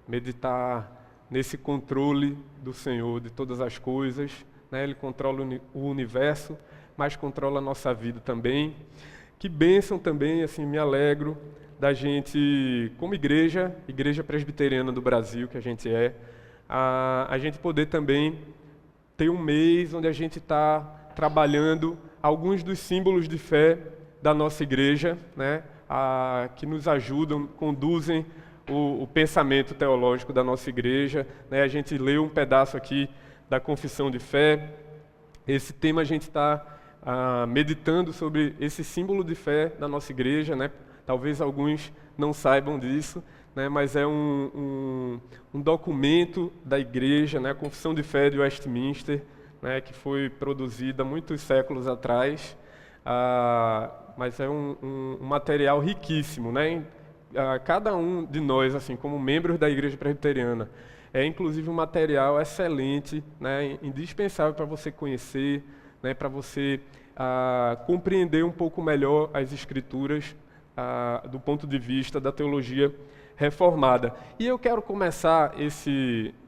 meditar nesse controle do Senhor de todas as coisas, né? Ele controla o universo, mas controla a nossa vida também. Que bênção também, assim, me alegro da gente, como igreja presbiteriana do Brasil, que a gente é, a gente poder também ter um mês onde a gente está trabalhando alguns dos símbolos de fé da nossa igreja, né? Que nos ajudam, conduzem o pensamento teológico da nossa igreja, né? A gente leu um pedaço aqui da Confissão de Fé. Esse tema a gente está meditando sobre esse símbolo de fé da nossa igreja, né? Talvez alguns não saibam disso, né? Mas é um documento da igreja, né? A Confissão de Fé de Westminster, né? Que foi produzida há muitos séculos atrás, mas é um material riquíssimo, né? Cada um de nós, assim, como membros da Igreja Presbiteriana, é inclusive um material excelente, né, indispensável para você conhecer, né, para você compreender um pouco melhor as Escrituras do ponto de vista da teologia reformada. E eu quero começar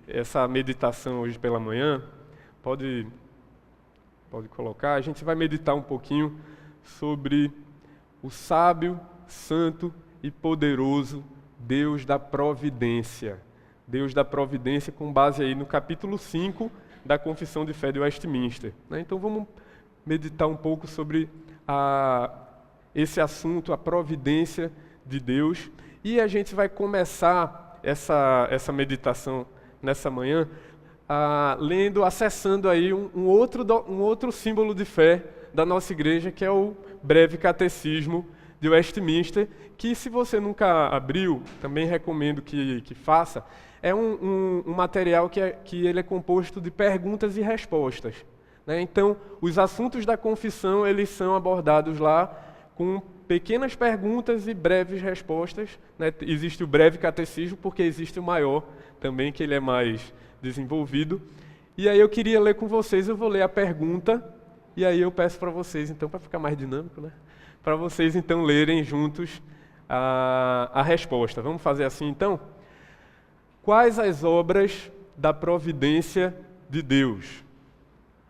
essa meditação hoje pela manhã. Pode colocar. A gente vai meditar um pouquinho sobre o sábio, santo e poderoso Deus da providência. Deus da providência, com base aí no capítulo 5 da Confissão de Fé de Westminster, né? Então vamos meditar um pouco sobre esse assunto, a providência de Deus. E a gente vai começar essa meditação nessa manhã acessando aí um outro símbolo de fé da nossa igreja, que é o Breve Catecismo de Westminster, que, se você nunca abriu, também recomendo que faça. É um material que ele é composto de perguntas e respostas, né? Então, os assuntos da confissão, eles são abordados lá com pequenas perguntas e breves respostas, né? Existe o Breve Catecismo, porque existe o maior também, que ele é mais desenvolvido. E aí eu queria ler com vocês, eu vou ler a pergunta, e aí eu peço para vocês, então, para ficar mais dinâmico, né? Para vocês, então, lerem juntos a resposta. Vamos fazer assim, então? Quais as obras da providência de Deus?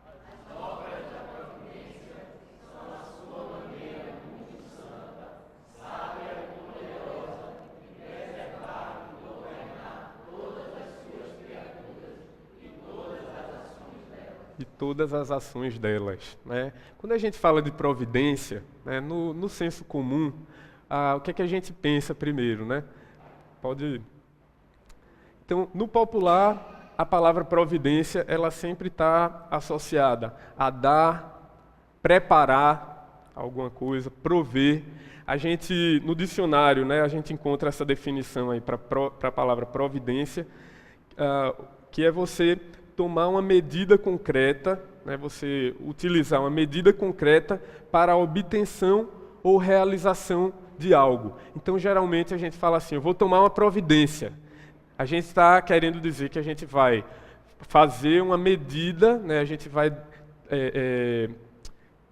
As obras da providência são a sua maneira muito santa, sábia e poderosa, de preservar e governar todas as suas criaturas e todas as ações delas. E todas as ações delas, né? Quando a gente fala de providência, né, no senso comum, o que é que a gente pensa primeiro, né? Então, no popular, a palavra providência, ela sempre está associada a dar, preparar alguma coisa, prover. A gente, no dicionário, né, a gente encontra essa definição aí para a palavra providência, que é você tomar uma medida concreta, né, você utilizar uma medida concreta para a obtenção ou realização de algo. Então, geralmente, a gente fala assim, eu vou tomar uma providência. A gente está querendo dizer que a gente vai fazer uma medida, né, a gente vai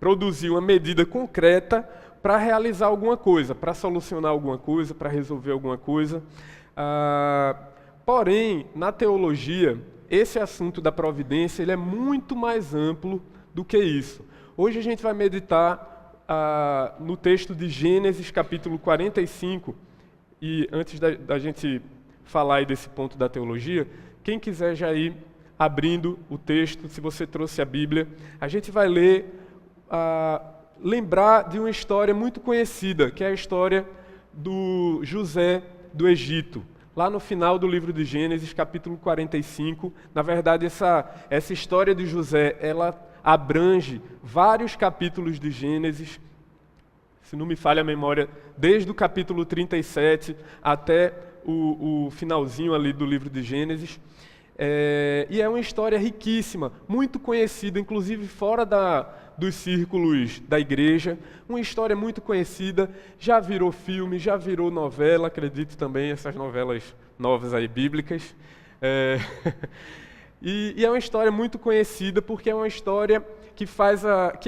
produzir uma medida concreta para realizar alguma coisa, para solucionar alguma coisa, para resolver alguma coisa. Porém, na teologia, esse assunto da providência ele é muito mais amplo do que isso. Hoje a gente vai meditar no texto de Gênesis, capítulo 45, e antes da gente falar aí desse ponto da teologia, quem quiser já ir abrindo o texto, se você trouxe a Bíblia, a gente vai ler, lembrar de uma história muito conhecida, que é a história do José do Egito. Lá no final do livro de Gênesis, capítulo 45, na verdade essa história de José, ela abrange vários capítulos de Gênesis, se não me falha a memória, desde o capítulo 37 até o finalzinho ali do livro de Gênesis. E é uma história riquíssima, muito conhecida, inclusive fora dos círculos da igreja. Uma história muito conhecida, já virou filme, já virou novela, acredito também, essas novelas novas aí, bíblicas. E é uma história muito conhecida porque é uma história que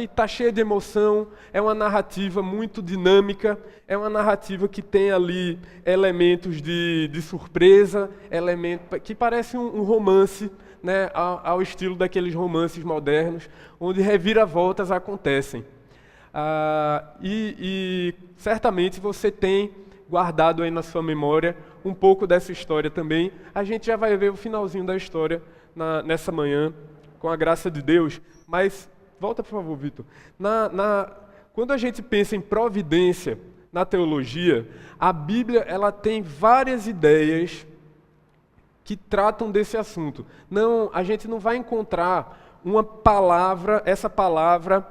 está cheia de emoção, é uma narrativa muito dinâmica, é uma narrativa que tem ali elementos de surpresa, que parece um romance, né, ao estilo daqueles romances modernos, onde reviravoltas acontecem. E certamente você tem guardado aí na sua memória um pouco dessa história também. A gente já vai ver o finalzinho da história nessa manhã, com a graça de Deus. Mas, volta por favor, Vitor. Quando a gente pensa em providência na teologia, a Bíblia ela tem várias ideias que tratam desse assunto. A gente não vai encontrar uma palavra, essa palavra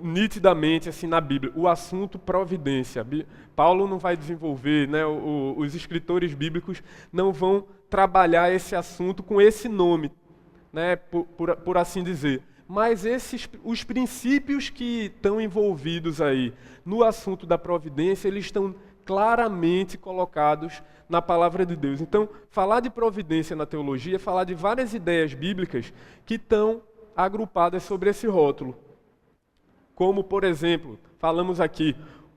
nitidamente assim na Bíblia, o assunto providência. Paulo não vai desenvolver, né, os escritores bíblicos não vão trabalhar esse assunto com esse nome, né, por assim dizer. Mas os princípios que estão envolvidos aí no assunto da providência, eles estão claramente colocados na palavra de Deus. Então, falar de providência na teologia é falar de várias ideias bíblicas que estão agrupadas sobre esse rótulo. Como, por exemplo, falamos aqui,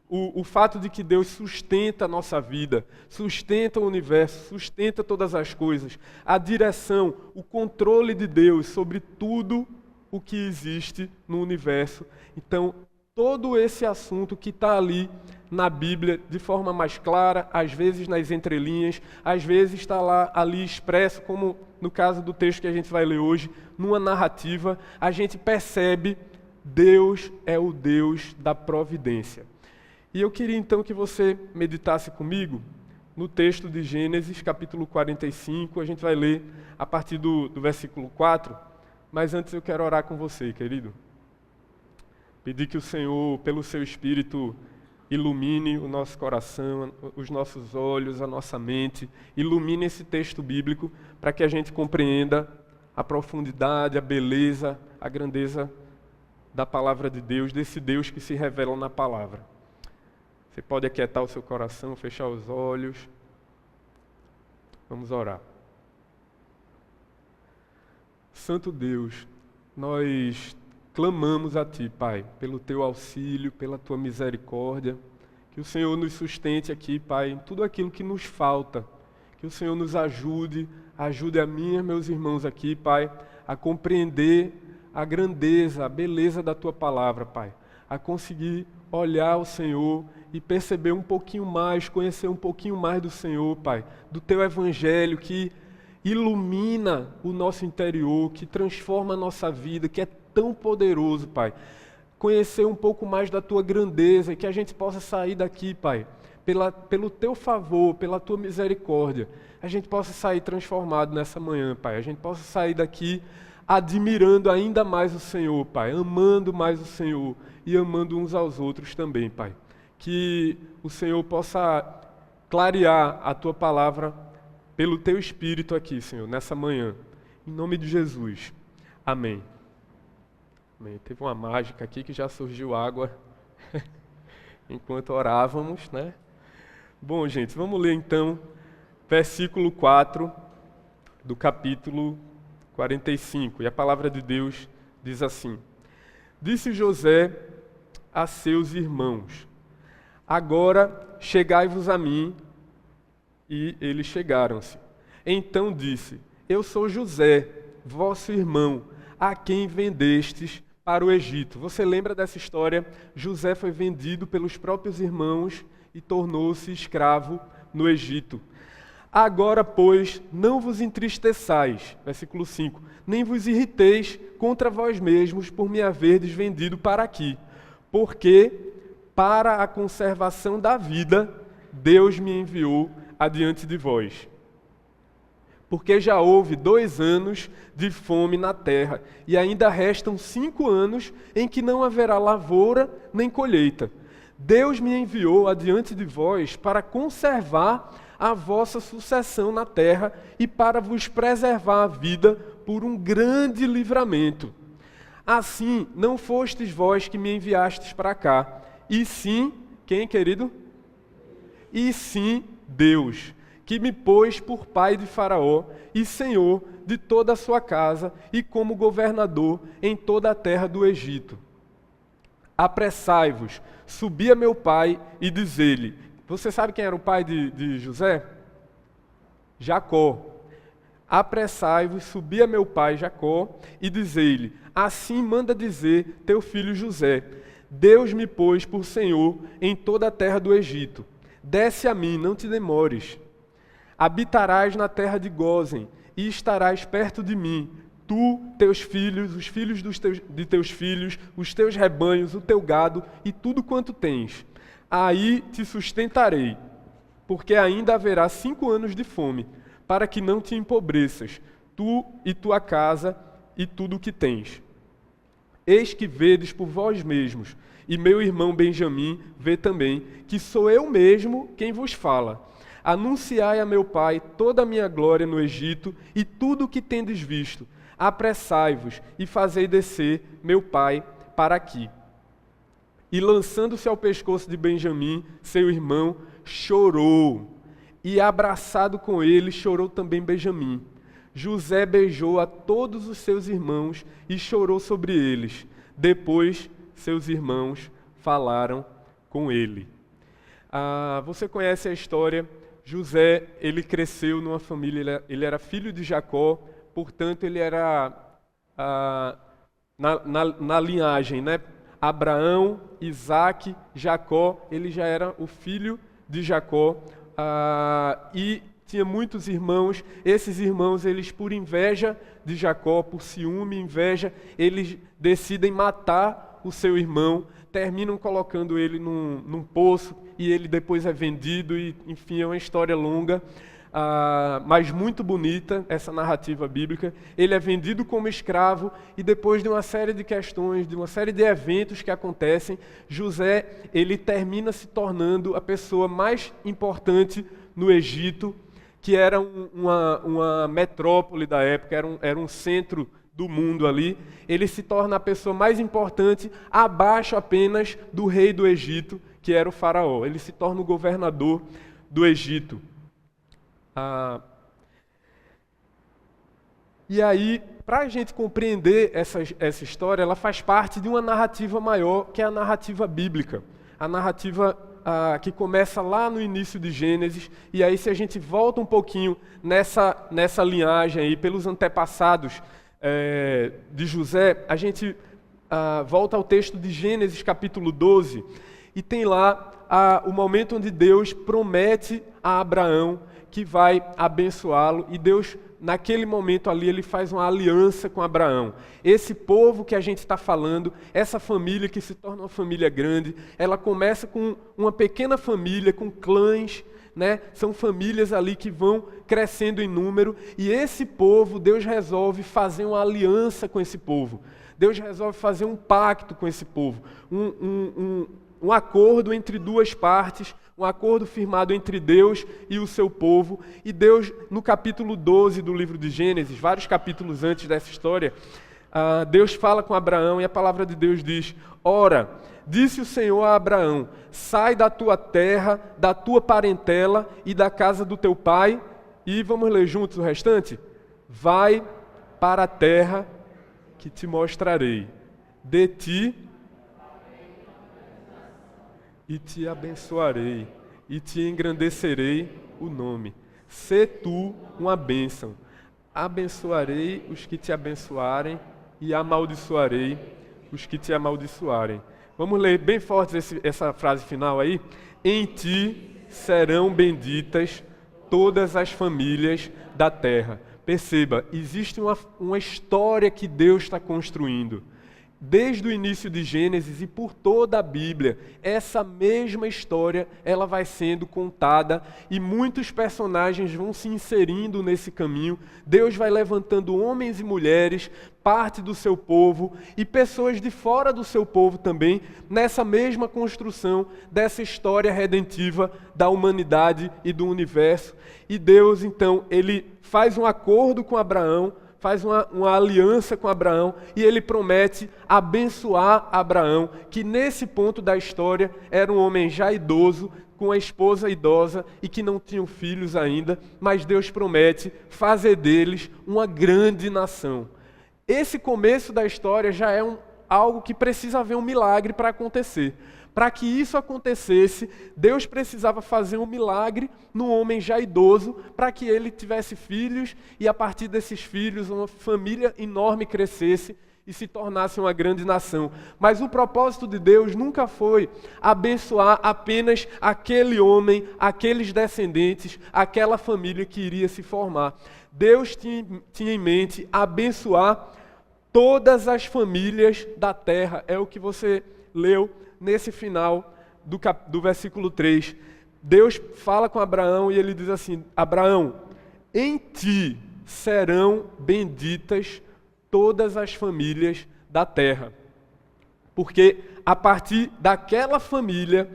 o fato de que Deus sustenta a nossa vida, sustenta o universo, sustenta todas as coisas, a direção, o controle de Deus sobre tudo o que existe no universo. Então, todo esse assunto que está ali na Bíblia, de forma mais clara, às vezes nas entrelinhas, às vezes está ali expresso, como no caso do texto que a gente vai ler hoje, numa narrativa, a gente percebe Deus é o Deus da providência. E eu queria então que você meditasse comigo no texto de Gênesis, capítulo 45, a gente vai ler a partir do versículo 4, mas antes eu quero orar com você, querido. Pedir que o Senhor, pelo seu Espírito, ilumine o nosso coração, os nossos olhos, a nossa mente, ilumine esse texto bíblico para que a gente compreenda a profundidade, a beleza, a grandeza da palavra de Deus, desse Deus que se revela na palavra. Você pode aquietar o seu coração, fechar os olhos. Vamos orar. Santo Deus, nós clamamos a Ti, Pai, pelo Teu auxílio, pela Tua misericórdia, que o Senhor nos sustente aqui, Pai, em tudo aquilo que nos falta, que o Senhor nos ajude a mim e a meus irmãos aqui, Pai, a compreender a grandeza, a beleza da Tua palavra, Pai, a conseguir olhar o Senhor e perceber um pouquinho mais, conhecer um pouquinho mais do Senhor, Pai, do Teu Evangelho que ilumina o nosso interior, que transforma a nossa vida, que é tão poderoso, Pai. Conhecer um pouco mais da Tua grandeza e que a gente possa sair daqui, Pai, pelo Teu favor, pela Tua misericórdia, a gente possa sair transformado nessa manhã, Pai. A gente possa sair daqui admirando ainda mais o Senhor, Pai, amando mais o Senhor e amando uns aos outros também, Pai. Que o Senhor possa clarear a Tua palavra pelo Teu Espírito aqui, Senhor, nessa manhã. Em nome de Jesus. Amém. Amém. Teve uma mágica aqui que já surgiu água enquanto orávamos, né? Bom, gente, vamos ler então versículo 4 do capítulo 45. E a palavra de Deus diz assim: Disse José a seus irmãos: Agora chegai-vos a mim. E eles chegaram-se. Então disse: Eu sou José, vosso irmão, a quem vendestes para o Egito. Você lembra dessa história? José foi vendido pelos próprios irmãos e tornou-se escravo no Egito. Agora, pois, não vos entristeçais, versículo 5, nem vos irriteis contra vós mesmos por me haverdes vendido para aqui, porque para a conservação da vida Deus me enviou adiante de vós. Porque já houve 2 anos de fome na terra, e ainda restam 5 anos em que não haverá lavoura nem colheita. Deus me enviou adiante de vós para conservar a vossa sucessão na terra e para vos preservar a vida por um grande livramento. Assim, não fostes vós que me enviastes para cá, e sim, quem, querido? E sim, Deus, que me pôs por pai de Faraó e senhor de toda a sua casa e como governador em toda a terra do Egito. Apressai-vos, subi a meu pai e diz-lhe. Você sabe quem era o pai de José? Jacó. Apressai-vos, subi a meu pai Jacó e diz-lhe, assim manda dizer teu filho José, Deus me pôs por senhor em toda a terra do Egito. Desce a mim, não te demores. Habitarás na terra de Gósen e estarás perto de mim, tu, teus filhos, os filhos de teus filhos, os teus rebanhos, o teu gado e tudo quanto tens. Aí te sustentarei, porque ainda haverá 5 anos de fome, para que não te empobreças, tu e tua casa e tudo o que tens. Eis que vedes por vós mesmos, e meu irmão Benjamim vê também, que sou eu mesmo quem vos fala. Anunciai a meu pai toda a minha glória no Egito e tudo o que tendes visto. Apressai-vos e fazei descer meu pai para aqui. E lançando-se ao pescoço de Benjamim, seu irmão, chorou. E abraçado com ele, chorou também Benjamim. José beijou a todos os seus irmãos e chorou sobre eles. Depois, seus irmãos falaram com ele. Você conhece a história? José, ele cresceu numa família, ele era filho de Jacó, portanto, ele era na linhagem, né? Abraão, Isaque, Jacó, ele já era o filho de Jacó. E tinha muitos irmãos. Esses irmãos, eles por inveja de Jacó, por ciúme, inveja, eles decidem matar o seu irmão, terminam colocando ele num poço e ele depois é vendido e, enfim, é uma história longa, mas muito bonita essa narrativa bíblica. Ele é vendido como escravo e depois de uma série de questões, de uma série de eventos que acontecem, José, ele termina se tornando a pessoa mais importante no Egito, que era uma metrópole da época, era um centro do mundo ali. Ele se torna a pessoa mais importante, abaixo apenas do rei do Egito, que era o faraó. Ele se torna o governador do Egito. E aí, para a gente compreender essa história, ela faz parte de uma narrativa maior, que é a narrativa bíblica. A narrativa que começa lá no início de Gênesis, e aí se a gente volta um pouquinho nessa linhagem aí, pelos antepassados de José, a gente volta ao texto de Gênesis capítulo 12, e tem lá o momento onde Deus promete a Abraão que vai abençoá-lo, e Deus, naquele momento ali, ele faz uma aliança com Abraão. Esse povo que a gente está falando, essa família que se torna uma família grande, ela começa com uma pequena família, com clãs, né? São famílias ali que vão crescendo em número, e esse povo, Deus resolve fazer uma aliança com esse povo. Deus resolve fazer um pacto com esse povo, um acordo entre duas partes, um acordo firmado entre Deus e o seu povo. E Deus, no capítulo 12 do livro de Gênesis, vários capítulos antes dessa história, Deus fala com Abraão e a palavra de Deus diz: Ora, disse o Senhor a Abraão, sai da tua terra, da tua parentela e da casa do teu pai, e vamos ler juntos o restante? Vai para a terra que te mostrarei, de ti e te abençoarei, e te engrandecerei o nome. Sê tu uma bênção. Abençoarei os que te abençoarem, e amaldiçoarei os que te amaldiçoarem. Vamos ler bem forte essa frase final aí. Em ti serão benditas todas as famílias da terra. Perceba, existe uma história que Deus está construindo. Desde o início de Gênesis e por toda a Bíblia, essa mesma história ela vai sendo contada e muitos personagens vão se inserindo nesse caminho. Deus vai levantando homens e mulheres, parte do seu povo e pessoas de fora do seu povo também, nessa mesma construção dessa história redentiva da humanidade e do universo. E Deus, então, ele faz um acordo com Abraão, faz uma aliança com Abraão e ele promete abençoar Abraão, que nesse ponto da história era um homem já idoso, com a esposa idosa e que não tinham filhos ainda, mas Deus promete fazer deles uma grande nação. Esse começo da história já é algo que precisa haver um milagre para acontecer. Para que isso acontecesse, Deus precisava fazer um milagre no homem já idoso, para que ele tivesse filhos e a partir desses filhos uma família enorme crescesse e se tornasse uma grande nação. Mas o propósito de Deus nunca foi abençoar apenas aquele homem, aqueles descendentes, aquela família que iria se formar. Deus tinha em mente abençoar todas as famílias da terra. É o que você leu nesse final do versículo 3. Deus fala com Abraão e ele diz assim: Abraão, em ti serão benditas todas as famílias da terra. Porque a partir daquela família,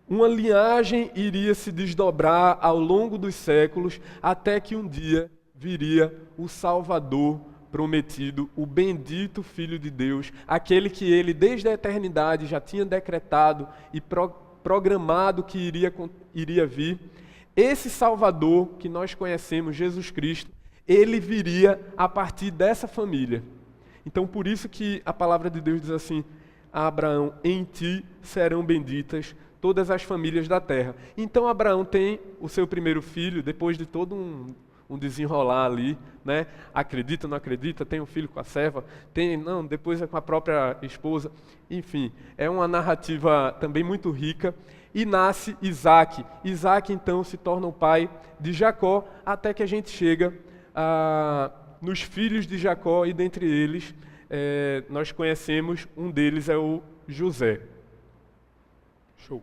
uma linhagem iria se desdobrar ao longo dos séculos, até que um dia viria o Salvador prometido, o bendito Filho de Deus, aquele que ele desde a eternidade já tinha decretado e programado que iria vir. Esse Salvador que nós conhecemos, Jesus Cristo, ele viria a partir dessa família. Então por isso que a palavra de Deus diz assim: a Abraão, em ti serão benditas todas as famílias da terra. Então Abraão tem o seu primeiro filho, depois de todo um desenrolar ali, né? Acredita, não acredita, tem um filho com a serva, depois é com a própria esposa. Enfim, é uma narrativa também muito rica. E nasce Isaac. Isaac então se torna o pai de Jacó, até que a gente chega nos filhos de Jacó, e dentre eles nós conhecemos, um deles é o José. Show.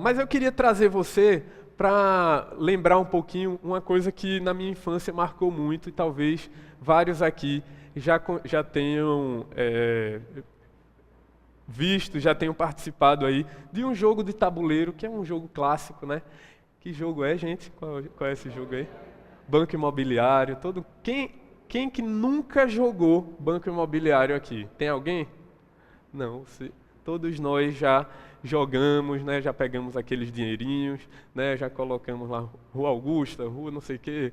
Mas eu queria trazer você para lembrar um pouquinho uma coisa que na minha infância marcou muito, e talvez vários aqui já tenham visto, já tenham participado aí de um jogo de tabuleiro, que é um jogo clássico, né? Que jogo é, gente? Qual é esse jogo aí? Banco Imobiliário. Quem que nunca jogou Banco Imobiliário aqui? Tem alguém? Não, todos nós já jogamos, né? Já pegamos aqueles dinheirinhos, né? Já colocamos lá Rua Augusta, Rua não sei o quê.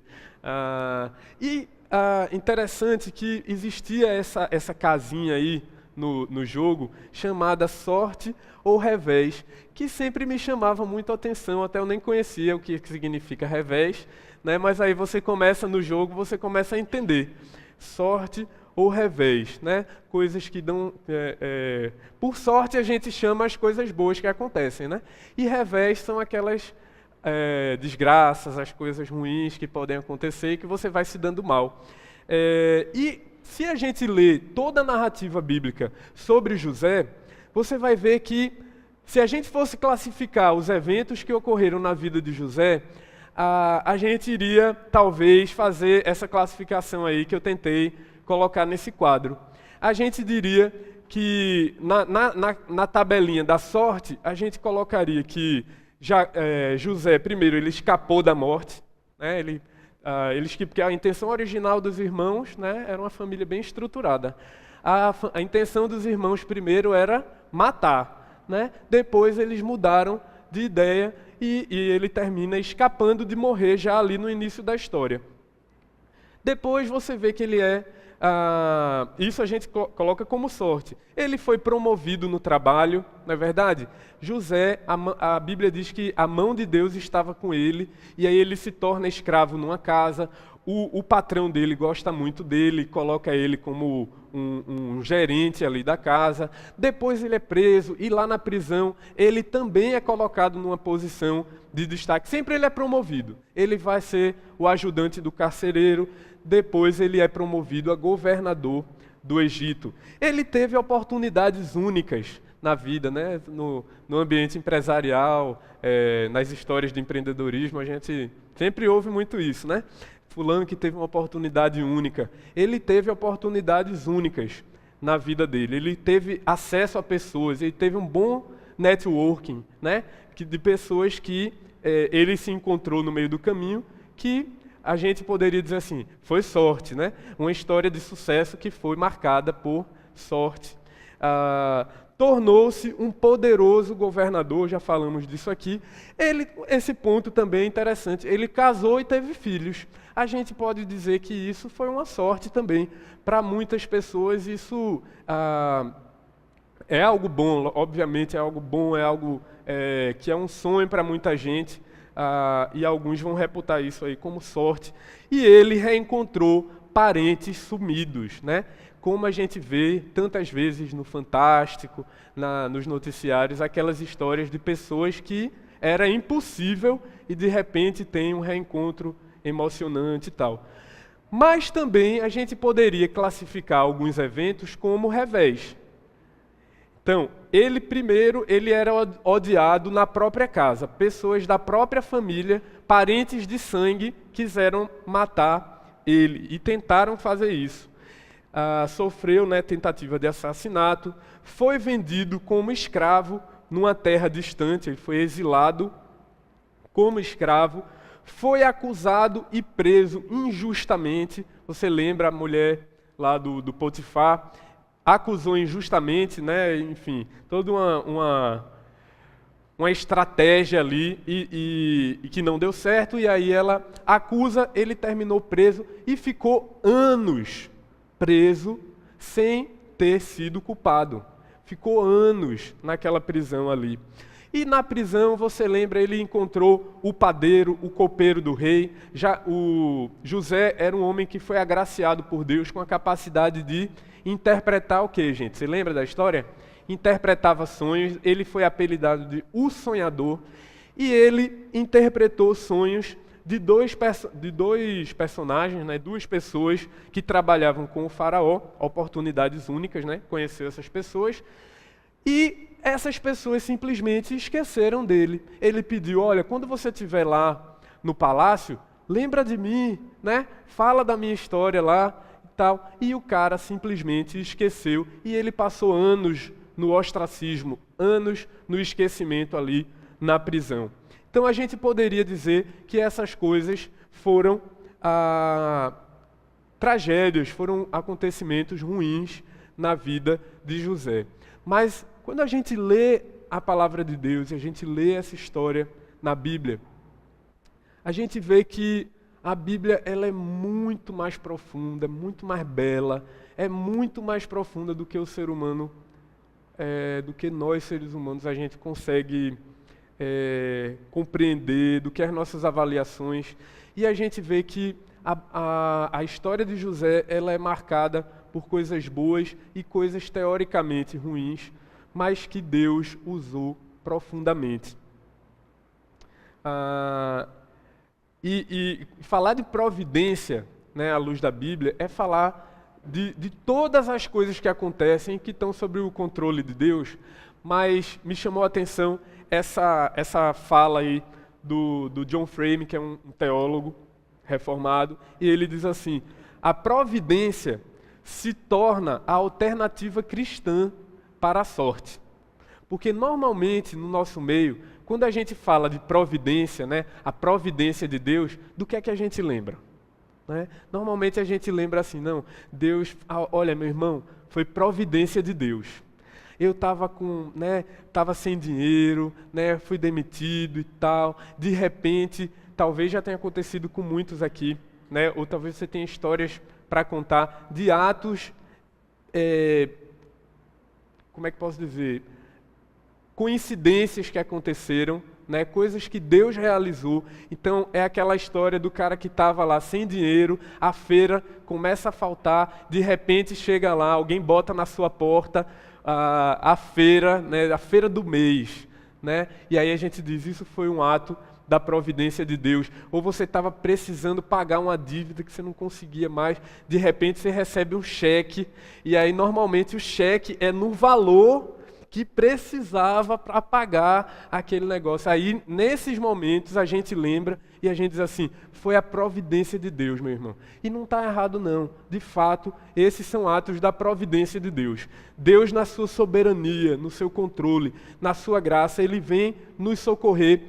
Interessante que existia essa casinha aí no jogo, chamada Sorte ou Revés, que sempre me chamava muito a atenção, até eu nem conhecia o que significa revés, né? Mas aí você começa no jogo, você começa a entender. Sorte ou revés, né? Coisas que dão... por sorte a gente chama as coisas boas que acontecem, né? E revés são aquelas desgraças, as coisas ruins que podem acontecer e que você vai se dando mal. E se a gente lê toda a narrativa bíblica sobre José, você vai ver que, se a gente fosse classificar os eventos que ocorreram na vida de José, a gente iria, talvez, fazer essa classificação aí que eu tentei colocar nesse quadro. A gente diria que, na tabelinha da sorte, a gente colocaria que José, primeiro, ele escapou da morte, né? Porque a intenção original dos irmãos, né, era uma família bem estruturada. A intenção dos irmãos primeiro era matar, né? Depois eles mudaram de ideia e ele termina escapando de morrer já ali no início da história. Depois você vê que ele isso a gente coloca como sorte. Ele foi promovido no trabalho, não é verdade? José, a Bíblia diz que a mão de Deus estava com ele, e aí ele se torna escravo numa casa. O patrão dele gosta muito dele, coloca ele como um gerente ali da casa. Depois ele é preso, e lá na prisão ele também é colocado numa posição de destaque. Sempre ele é promovido. Ele vai ser o ajudante do carcereiro. Depois ele é promovido a governador do Egito. Ele teve oportunidades únicas na vida, né? No ambiente empresarial, nas histórias de empreendedorismo, a gente sempre ouve muito isso, né? Fulano que teve uma oportunidade única. Ele teve oportunidades únicas na vida dele. Ele teve acesso a pessoas, ele teve um bom networking, né? De pessoas que ele se encontrou no meio do caminho, que a gente poderia dizer assim, foi sorte, né? Uma história de sucesso que foi marcada por sorte. tornou-se um poderoso governador, já falamos disso aqui. Esse ponto também é interessante, ele casou e teve filhos. A gente pode dizer que isso foi uma sorte também. Para muitas pessoas isso é algo bom, obviamente é algo bom, é algo que é um sonho para muita gente, e alguns vão reputar isso aí como sorte. E ele reencontrou parentes sumidos, né? Como a gente vê tantas vezes no Fantástico, nos noticiários, aquelas histórias de pessoas que era impossível e de repente tem um reencontro emocionante e tal. Mas também a gente poderia classificar alguns eventos como revés. Então, ele era odiado na própria casa. Pessoas da própria família, parentes de sangue, quiseram matar ele e tentaram fazer isso. Sofreu, né, tentativa de assassinato, foi vendido como escravo numa terra distante, ele foi exilado como escravo, foi acusado e preso injustamente. Você lembra a mulher lá do Potifar? Acusou injustamente, né? Enfim, toda uma estratégia ali e que não deu certo, e aí ela acusa, ele terminou preso e ficou anos preso sem ter sido culpado. Ficou anos naquela prisão ali. E na prisão, você lembra, ele encontrou o padeiro, o copeiro do rei. O José era um homem que foi agraciado por Deus com a capacidade de interpretar o quê, gente? Você lembra da história? Interpretava sonhos, ele foi apelidado de o sonhador, e ele interpretou sonhos de dois personagens, né, duas pessoas que trabalhavam com o faraó, oportunidades únicas, né, conheceu essas pessoas, e essas pessoas simplesmente esqueceram dele. Ele pediu, olha, quando você estiver lá no palácio, lembra de mim, né, fala da minha história lá e tal, e o cara simplesmente esqueceu, e ele passou anos no ostracismo, anos no esquecimento ali na prisão. Então a gente poderia dizer que essas coisas foram tragédias, foram acontecimentos ruins na vida de José. Mas quando a gente lê a palavra de Deus e a gente lê essa história na Bíblia, a gente vê que a Bíblia ela é muito mais profunda, muito mais bela, é muito mais profunda do que o ser humano, do que nós seres humanos a gente consegue compreender, do que as nossas avaliações, e a gente vê que a história de José ela é marcada por coisas boas e coisas teoricamente ruins, mas que Deus usou profundamente. E falar de providência, né, à luz da Bíblia, é falar de todas as coisas que acontecem que estão sob o controle de Deus, mas me chamou a atenção essa fala aí do John Frame, que é um teólogo reformado, e ele diz assim: a providência se torna a alternativa cristã para a sorte. Porque normalmente no nosso meio, quando a gente fala de providência, né, a providência de Deus, do que é que a gente lembra? Né? Normalmente a gente lembra assim, não, Deus, olha meu irmão, foi providência de Deus. Eu estava sem dinheiro, né, fui demitido e tal, de repente, talvez já tenha acontecido com muitos aqui, né, ou talvez você tenha histórias para contar de atos, como é que posso dizer, coincidências que aconteceram, né, coisas que Deus realizou. Então é aquela história do cara que estava lá sem dinheiro, a feira começa a faltar, de repente chega lá, alguém bota na sua porta a feira, né, a feira do mês, né, e aí a gente diz, isso foi um ato da providência de Deus. Ou você estava precisando pagar uma dívida que você não conseguia mais, de repente você recebe um cheque, e aí normalmente o cheque é no valor que precisava para pagar aquele negócio. Aí, nesses momentos, a gente lembra e a gente diz assim, foi a providência de Deus, meu irmão. E não está errado, não. De fato, esses são atos da providência de Deus. Deus, na sua soberania, no seu controle, na sua graça, Ele vem nos socorrer.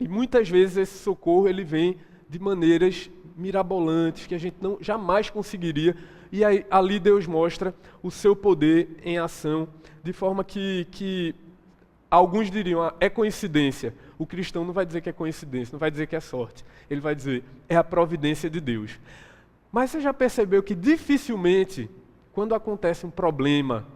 E muitas vezes esse socorro, ele vem de maneiras mirabolantes, que a gente jamais conseguiria e aí, ali Deus mostra o seu poder em ação, de forma que alguns diriam, é coincidência. O cristão não vai dizer que é coincidência, não vai dizer que é sorte. Ele vai dizer, é a providência de Deus. Mas você já percebeu que dificilmente, quando acontece um problema,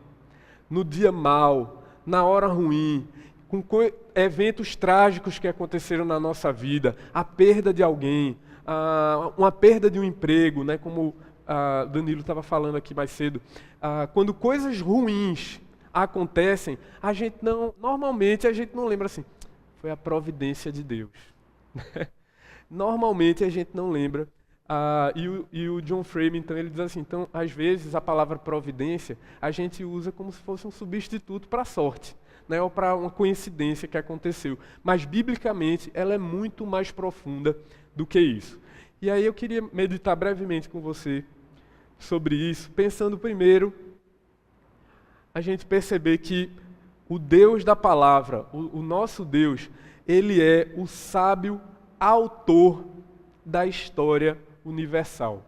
no dia mau, na hora ruim, com eventos trágicos que aconteceram na nossa vida, a perda de alguém, uma perda de um emprego, né, como Danilo estava falando aqui mais cedo, quando coisas ruins acontecem, normalmente a gente não lembra assim, foi a providência de Deus. Normalmente a gente não lembra. E o John Frame, então, ele diz assim, então, às vezes a palavra providência a gente usa como se fosse um substituto para a sorte, né, ou para uma coincidência que aconteceu. Mas, biblicamente, ela é muito mais profunda do que isso. E aí eu queria meditar brevemente com você sobre isso, pensando primeiro, a gente perceber que o Deus da palavra, o nosso Deus, ele é o sábio autor da história universal.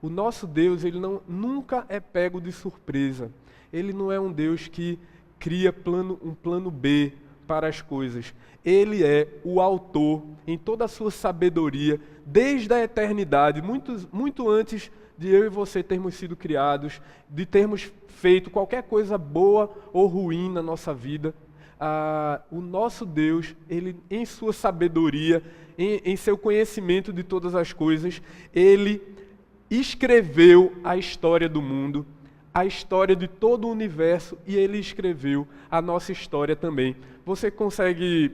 O nosso Deus, ele nunca é pego de surpresa. Ele não é um Deus que cria um plano B para as coisas. Ele é o autor, em toda a sua sabedoria, desde a eternidade, muito antes de eu e você termos sido criados, de termos feito qualquer coisa boa ou ruim na nossa vida. O nosso Deus, ele, em sua sabedoria, em seu conhecimento de todas as coisas, ele escreveu a história do mundo, a história de todo o universo, e ele escreveu a nossa história também. Você consegue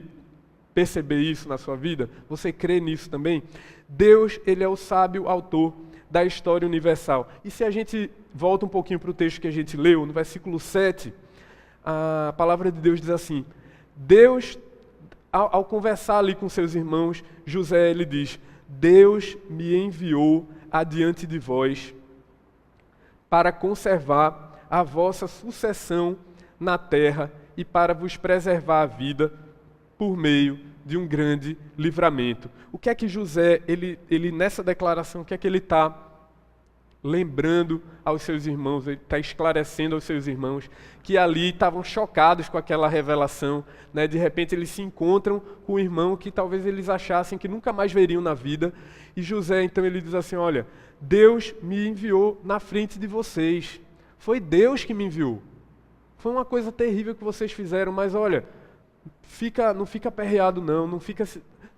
perceber isso na sua vida? Você crê nisso também? Deus, ele é o sábio autor da história universal. E se a gente volta um pouquinho para o texto que a gente leu, no versículo 7, a palavra de Deus diz assim, Deus, ao conversar ali com seus irmãos, José, ele diz, Deus me enviou adiante de vós para conservar a vossa sucessão na terra e para vos preservar a vida por meio de um grande livramento. O que é que José, ele nessa declaração, o que é que ele está lembrando aos seus irmãos, ele está esclarecendo aos seus irmãos que ali estavam chocados com aquela revelação, né? De repente eles se encontram com um irmão que talvez eles achassem que nunca mais veriam na vida, e José então ele diz assim, olha, Deus me enviou na frente de vocês, foi Deus que me enviou, foi uma coisa terrível que vocês fizeram, mas olha, não fica aperreado não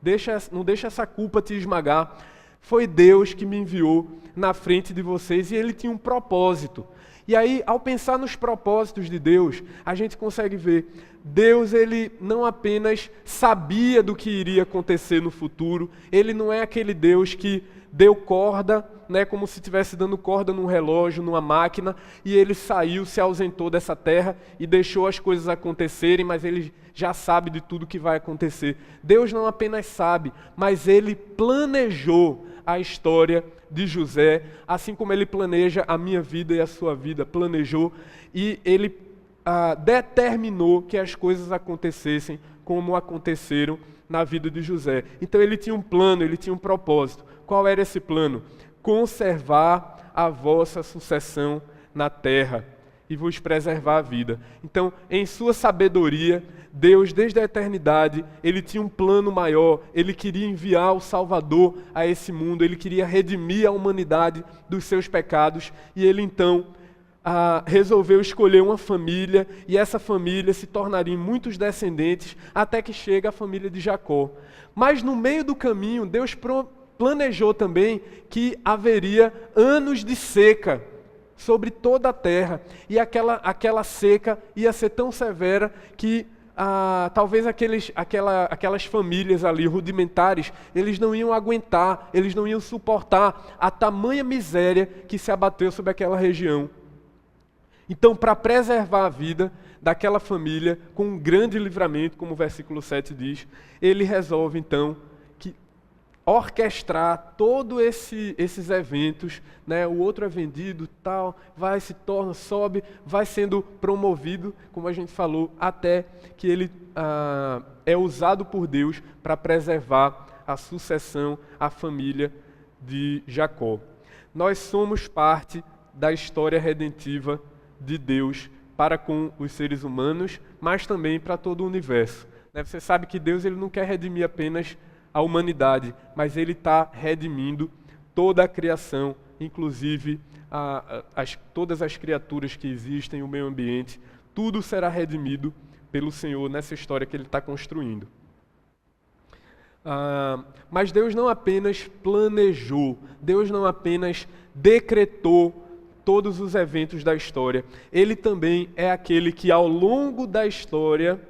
deixa essa culpa te esmagar. Foi Deus que me enviou na frente de vocês e ele tinha um propósito. E aí, ao pensar nos propósitos de Deus, a gente consegue ver, Deus, ele não apenas sabia do que iria acontecer no futuro, ele não é aquele Deus que deu corda, né, como se estivesse dando corda num relógio, numa máquina, e ele saiu, se ausentou dessa terra e deixou as coisas acontecerem, mas ele já sabe de tudo que vai acontecer. Deus não apenas sabe, mas ele planejou a história de José, assim como ele planeja a minha vida e a sua vida, planejou, e ele determinou que as coisas acontecessem como aconteceram na vida de José. Então ele tinha um plano, ele tinha um propósito. Qual era esse plano? Conservar a vossa sucessão na terra e vos preservar a vida. Então, em sua sabedoria, Deus, desde a eternidade, ele tinha um plano maior, ele queria enviar o Salvador a esse mundo, ele queria redimir a humanidade dos seus pecados, e ele então resolveu escolher uma família, e essa família se tornaria em muitos descendentes, até que chega a família de Jacó. Mas no meio do caminho, Deus planejou também que haveria anos de seca sobre toda a terra, e aquela seca ia ser tão severa que talvez aquelas famílias ali rudimentares, eles não iam aguentar, eles não iam suportar a tamanha miséria que se abateu sobre aquela região. Então, para preservar a vida daquela família com um grande livramento, como o versículo 7 diz, ele resolve então orquestrar todos esses eventos, né? O outro é vendido, tal, se torna, sobe, vai sendo promovido, como a gente falou, até que ele é usado por Deus para preservar a sucessão, a família de Jacó. Nós somos parte da história redentiva de Deus para com os seres humanos, mas também para todo o universo. Você sabe que Deus ele não quer redimir apenas a humanidade, mas Ele está redimindo toda a criação, inclusive todas as criaturas que existem, o meio ambiente, tudo será redimido pelo Senhor nessa história que Ele está construindo. Mas Deus não apenas planejou, Deus não apenas decretou todos os eventos da história, Ele também é aquele que ao longo da história,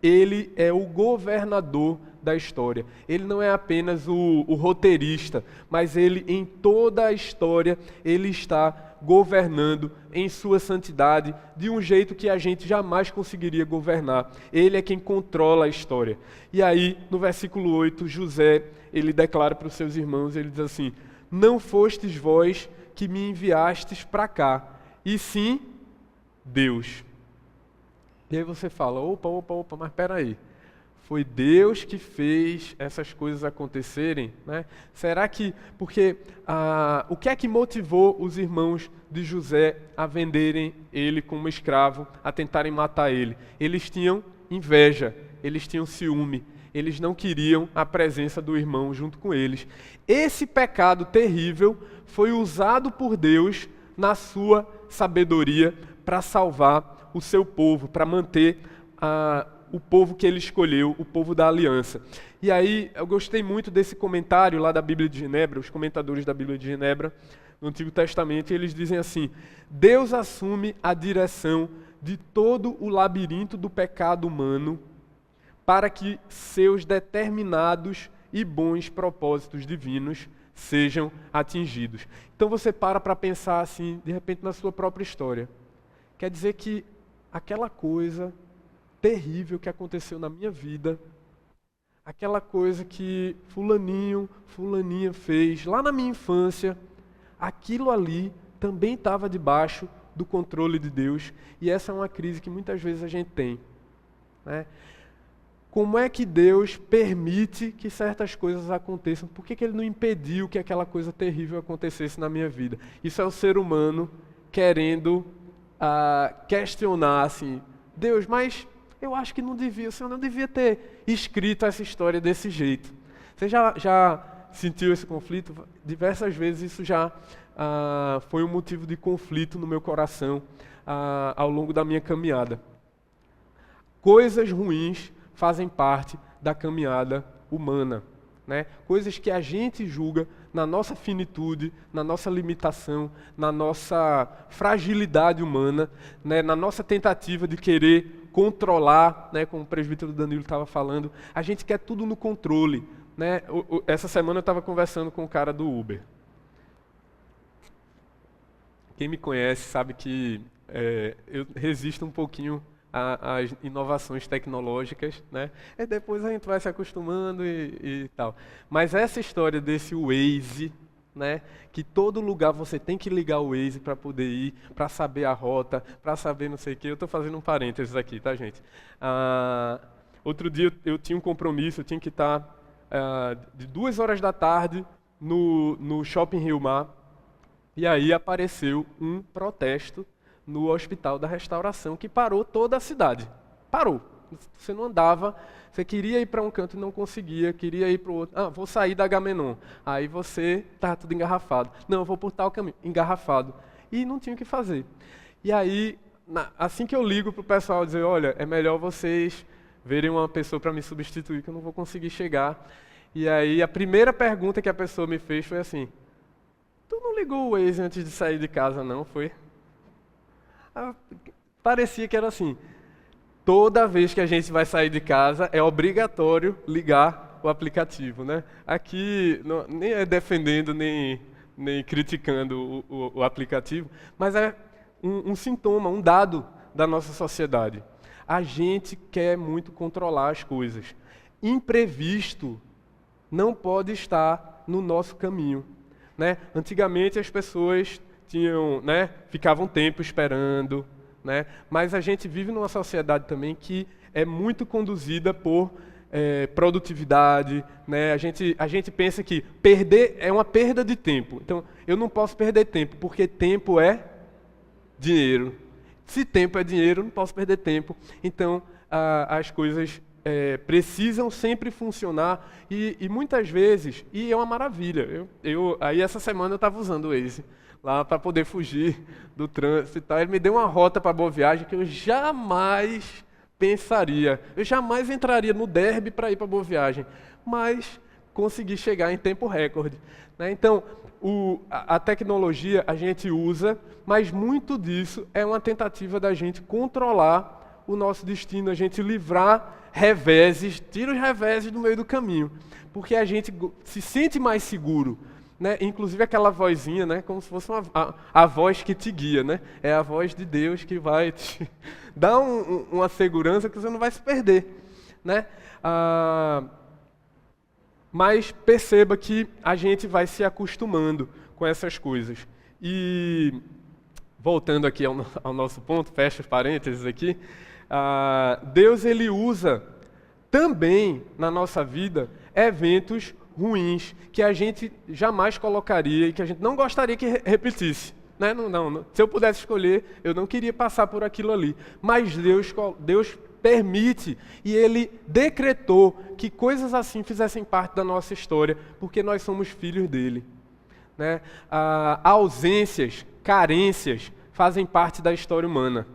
Ele é o governador da história. Ele não é apenas o roteirista, mas Ele em toda a história, Ele está governando em sua santidade de um jeito que a gente jamais conseguiria governar. Ele é quem controla a história. E aí, no versículo 8, José, ele declara para os seus irmãos, ele diz assim: não fostes vós que me enviastes para cá, e sim Deus. E aí você fala, opa, mas espera aí. Foi Deus que fez essas coisas acontecerem, né? Será que... Porque o que é que motivou os irmãos de José a venderem ele como escravo, a tentarem matar ele? Eles tinham inveja, eles tinham ciúme, eles não queriam a presença do irmão junto com eles. Esse pecado terrível foi usado por Deus na sua sabedoria para salvar o seu povo, para manter o povo que ele escolheu, o povo da aliança. E aí, eu gostei muito desse comentário lá da Bíblia de Genebra, os comentadores da Bíblia de Genebra, no Antigo Testamento, e eles dizem assim: Deus assume a direção de todo o labirinto do pecado humano para que seus determinados e bons propósitos divinos sejam atingidos. Então você para pensar assim, de repente, na sua própria história. Quer dizer que aquela coisa terrível que aconteceu na minha vida, aquela coisa que fulaninho, fulaninha fez lá na minha infância, aquilo ali também estava debaixo do controle de Deus, e essa é uma crise que muitas vezes a gente tem, né? Como é que Deus permite que certas coisas aconteçam? Por que Ele não impediu que aquela coisa terrível acontecesse na minha vida? Isso é o ser humano querendo questionar assim, Deus, mas eu acho que não devia, o Senhor não devia ter escrito essa história desse jeito. Você já sentiu esse conflito? Diversas vezes isso já foi um motivo de conflito no meu coração ao longo da minha caminhada. Coisas ruins fazem parte da caminhada humana, né? Coisas que a gente julga na nossa finitude, na nossa limitação, na nossa fragilidade humana, né? Na nossa tentativa de querer controlar, né? Como o presbítero Danilo estava falando, a gente quer tudo no controle, né? Essa semana eu estava conversando com o cara do Uber. Quem me conhece sabe que eu resisto um pouquinho às inovações tecnológicas, né? E depois a gente vai se acostumando e tal. Mas essa história desse Waze, né? Que todo lugar você tem que ligar o Waze para poder ir, para saber a rota, para saber não sei o quê. Eu estou fazendo um parênteses aqui, tá, gente? Outro dia eu tinha um compromisso, eu tinha que estar de 2 horas da tarde no Shopping Rio Mar, e aí apareceu um protesto no Hospital da Restauração, que parou toda a cidade. Parou. Você não andava, você queria ir para um canto e não conseguia, queria ir para o outro. Vou sair da Agamenon. Aí você está tudo engarrafado. Não, eu vou por tal caminho. Engarrafado. E não tinha o que fazer. E aí, assim que eu ligo para o pessoal dizer, olha, é melhor vocês verem uma pessoa para me substituir, que eu não vou conseguir chegar. E aí, a primeira pergunta que a pessoa me fez foi assim: tu não ligou o Waze antes de sair de casa, não, foi? Parecia que era assim, toda vez que a gente vai sair de casa é obrigatório ligar o aplicativo, né? Aqui nem é defendendo nem criticando o aplicativo, mas é um sintoma, um dado da nossa sociedade. A gente quer muito controlar as coisas. Imprevisto não pode estar no nosso caminho, né? Antigamente as pessoas ficavam tempo esperando, né? Mas a gente vive numa sociedade também que é muito conduzida por produtividade, né? A gente pensa que perder é uma perda de tempo. Então, eu não posso perder tempo, porque tempo é dinheiro. Se tempo é dinheiro, eu não posso perder tempo. Então, as coisas precisam sempre funcionar e muitas vezes, e é uma maravilha. Aí essa semana eu estava usando o Waze lá para poder fugir do trânsito e tal. Ele me deu uma rota para Boa Viagem que eu jamais pensaria. Eu jamais entraria no Derby para ir para Boa Viagem, mas consegui chegar em tempo recorde, né? Então, a tecnologia a gente usa, mas muito disso é uma tentativa da gente controlar o nosso destino, a gente livrar reveses, tira os reveses do meio do caminho, porque a gente se sente mais seguro, né? Inclusive aquela vozinha, né? Como se fosse a voz que te guia, né? É a voz de Deus que vai te dar uma segurança que você não vai se perder, né? Mas perceba que a gente vai se acostumando com essas coisas. E voltando aqui ao nosso ponto, fecha os parênteses aqui, Deus ele usa também na nossa vida eventos ruins que a gente jamais colocaria e que a gente não gostaria que repetisse, né? Não. Se eu pudesse escolher, eu não queria passar por aquilo ali. Mas Deus permite e Ele decretou que coisas assim fizessem parte da nossa história, porque nós somos filhos dele, né? Ausências, carências fazem parte da história humana.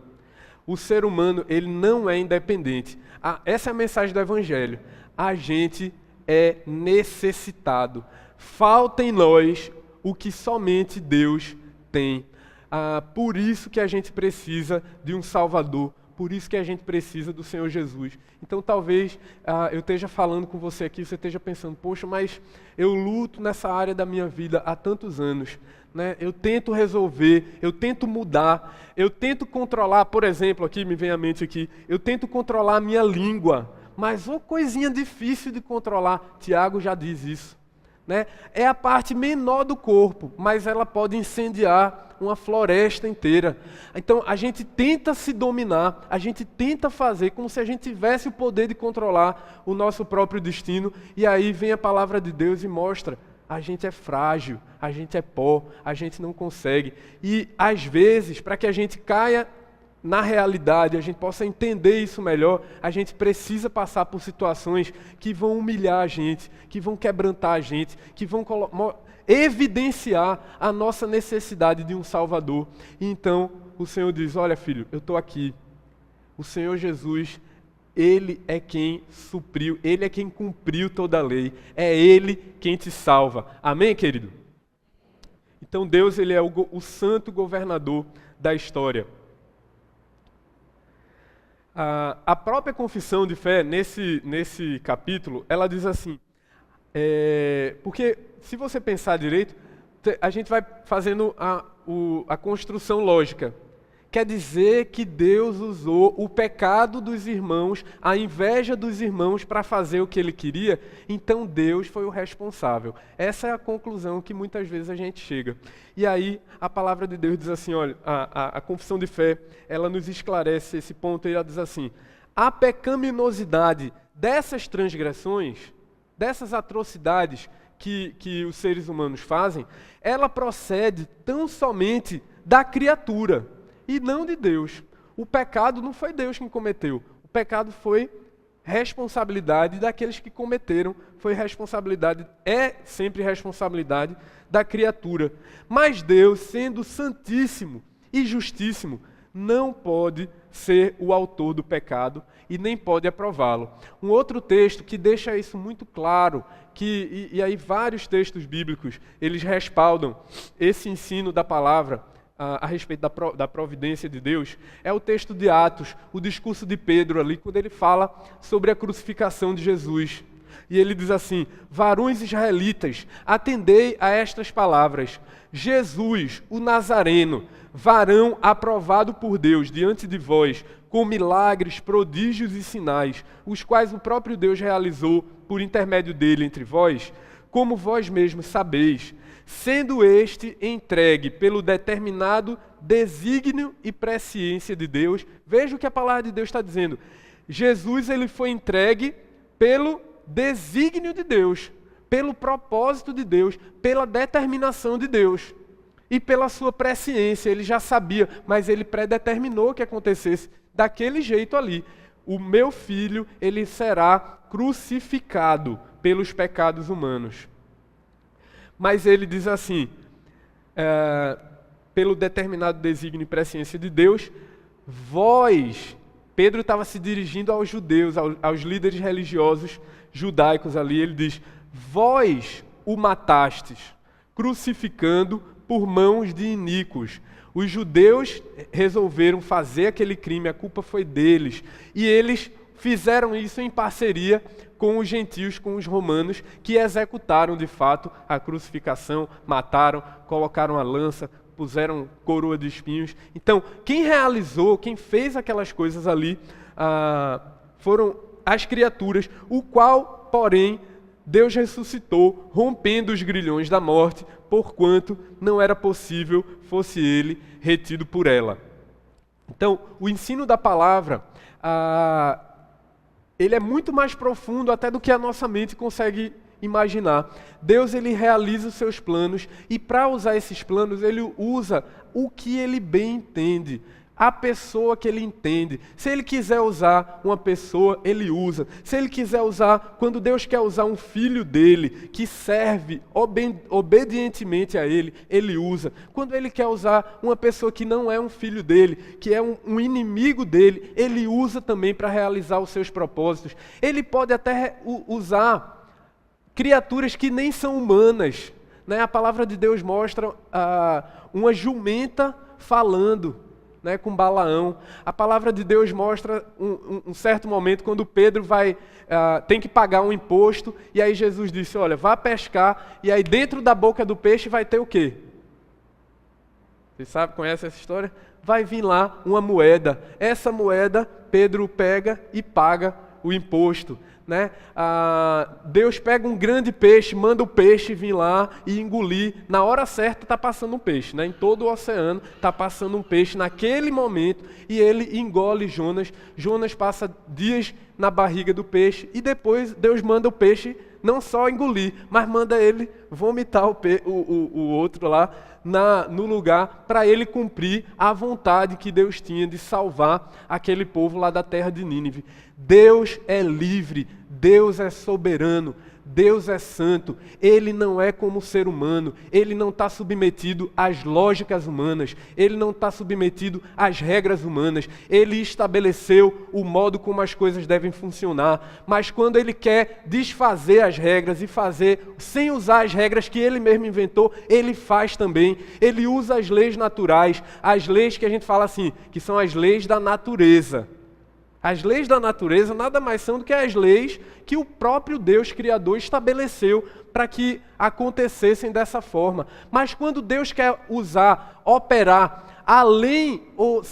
O ser humano ele não é independente. Essa é a mensagem do Evangelho. A gente é necessitado. Falta em nós o que somente Deus tem. Por isso que a gente precisa de um Salvador. Por isso que a gente precisa do Senhor Jesus. Então talvez eu esteja falando com você aqui, você esteja pensando, poxa, mas eu luto nessa área da minha vida há tantos anos, né? Eu tento resolver, eu tento mudar, eu tento controlar, por exemplo, aqui me vem à mente aqui, eu tento controlar a minha língua, mas uma coisinha difícil de controlar, Tiago já diz isso, né? É a parte menor do corpo, mas ela pode incendiar uma floresta inteira. Então a gente tenta se dominar, a gente tenta fazer como se a gente tivesse o poder de controlar o nosso próprio destino, e aí vem a palavra de Deus e mostra, a gente é frágil, a gente é pó, a gente não consegue. E às vezes, para que a gente caia na realidade, a gente possa entender isso melhor, a gente precisa passar por situações que vão humilhar a gente, que vão quebrantar a gente, que vão evidenciar a nossa necessidade de um Salvador. E então o Senhor diz, olha filho, eu estou aqui. O Senhor Jesus, Ele é quem supriu, Ele é quem cumpriu toda a lei. É Ele quem te salva. Amém, querido? Então Deus ele é o santo governador da história. A própria confissão de fé, nesse capítulo, ela diz assim, porque se você pensar direito, a gente vai fazendo a construção lógica. Quer dizer que Deus usou o pecado dos irmãos, a inveja dos irmãos para fazer o que Ele queria, então Deus foi o responsável. Essa é a conclusão que muitas vezes a gente chega. E aí a palavra de Deus diz assim, olha, a confissão de fé, ela nos esclarece esse ponto e ela diz assim, a pecaminosidade dessas transgressões, dessas atrocidades que os seres humanos fazem, ela procede tão somente da criatura, e não de Deus. O pecado não foi Deus quem cometeu. O pecado foi responsabilidade daqueles que cometeram. É sempre responsabilidade da criatura. Mas Deus, sendo santíssimo e justíssimo, não pode ser o autor do pecado e nem pode aprová-lo. Um outro texto que deixa isso muito claro, e aí vários textos bíblicos, eles respaldam esse ensino da palavra, a respeito da providência de Deus, é o texto de Atos, o discurso de Pedro ali, quando ele fala sobre a crucificação de Jesus. E ele diz assim, varões israelitas, atendei a estas palavras, Jesus, o Nazareno, varão aprovado por Deus diante de vós, com milagres, prodígios e sinais, os quais o próprio Deus realizou por intermédio dele entre vós, como vós mesmos sabeis, sendo este entregue pelo determinado desígnio e presciência de Deus. Veja o que a palavra de Deus está dizendo. Jesus ele foi entregue pelo desígnio de Deus, pelo propósito de Deus, pela determinação de Deus e pela sua presciência. Ele já sabia, mas ele predeterminou que acontecesse daquele jeito ali. O meu filho, ele será crucificado pelos pecados humanos. Mas ele diz assim, pelo determinado desígnio e presciência de Deus, vós, Pedro estava se dirigindo aos judeus, aos líderes religiosos judaicos ali, ele diz, vós o matastes, crucificando por mãos de iníquos. Os judeus resolveram fazer aquele crime, a culpa foi deles, e eles fizeram isso em parceria com os gentios, com os romanos, que executaram de fato a crucificação, mataram, colocaram a lança, puseram coroa de espinhos. Então, quem realizou, quem fez aquelas coisas ali, foram as criaturas, o qual, porém, Deus ressuscitou, rompendo os grilhões da morte, porquanto não era possível fosse ele retido por ela. Então, o ensino da palavra, ele é muito mais profundo até do que a nossa mente consegue imaginar. Deus, ele realiza os seus planos, e para usar esses planos, ele usa o que ele bem entende, a pessoa que ele entende. Se ele quiser usar uma pessoa, ele usa. Se ele quiser usar, quando Deus quer usar um filho dele, que serve obedientemente a ele, ele usa. Quando ele quer usar uma pessoa que não é um filho dele, que é um inimigo dele, ele usa também para realizar os seus propósitos. Ele pode até usar criaturas que nem são humanas, né? A palavra de Deus mostra uma jumenta falando, né, com Balaão. A palavra de Deus mostra um certo momento quando Pedro tem que pagar um imposto, e aí Jesus disse, olha, vá pescar, e aí dentro da boca do peixe vai ter o quê? Vocês sabem, conhecem essa história? Vai vir lá uma moeda. Essa moeda Pedro pega e paga o imposto, né? Deus pega um grande peixe, manda o peixe vir lá e engolir. Na hora certa está passando um peixe, né? Em todo o oceano está passando um peixe naquele momento, e ele engole Jonas. Jonas passa dias na barriga do peixe, e depois Deus manda o peixe não só engolir, mas manda ele vomitar o outro lá no lugar, para ele cumprir a vontade que Deus tinha de salvar aquele povo lá da terra de Nínive. Deus é livre, Deus é soberano, Deus é santo, Ele não é como o ser humano, Ele não está submetido às lógicas humanas, Ele não está submetido às regras humanas, Ele estabeleceu o modo como as coisas devem funcionar, mas quando Ele quer desfazer as regras e fazer sem usar as regras que Ele mesmo inventou, Ele faz também. Ele usa as leis naturais, as leis que a gente fala assim, que são as leis da natureza. As leis da natureza nada mais são do que as leis que o próprio Deus Criador estabeleceu para que acontecessem dessa forma. Mas quando Deus quer operar além ou